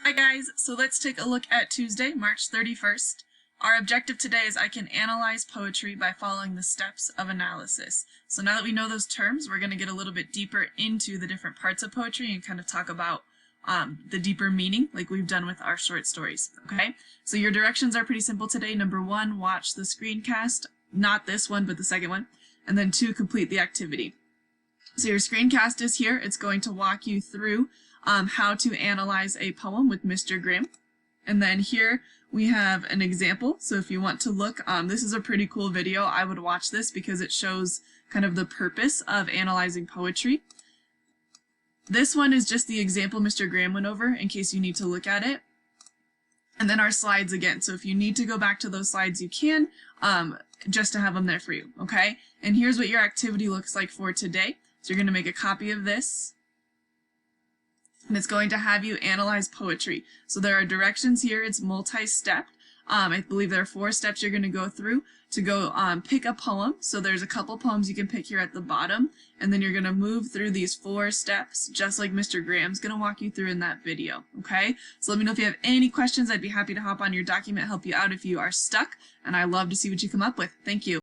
Hi guys, so let's take a look at Tuesday, March 31st. Our objective today is I can analyze poetry by following the steps of analysis. So now that we know those terms, we're going to get a little bit deeper into the different parts of poetry and kind of talk about the deeper meaning like we've done with our short stories, okay? So your directions are pretty simple today. Number 1, watch the screencast, not this one, but the second one. And then 2, complete the activity. So your screencast is here. It's going to walk you through how to analyze a poem with Mr. Graham. And then here we have an example. So if you want to look, this is a pretty cool video. I would watch this because it shows kind of the purpose of analyzing poetry. This one is just the example Mr. Graham went over in case you need to look at it. And then our slides again. So if you need to go back to those slides, you can, just to have them there for you, okay? And here's what your activity looks like for today. So you're going to make a copy of this. And it's going to have you analyze poetry. So there are directions here. It's multi-stepped. I believe there are 4 steps you're going to go through to go pick a poem. So there's a couple poems you can pick here at the bottom. And then you're going to move through these 4 steps, just like Mr. Graham's going to walk you through in that video. Okay? So let me know if you have any questions. I'd be happy to hop on your document, help you out if you are stuck. And I love to see what you come up with. Thank you.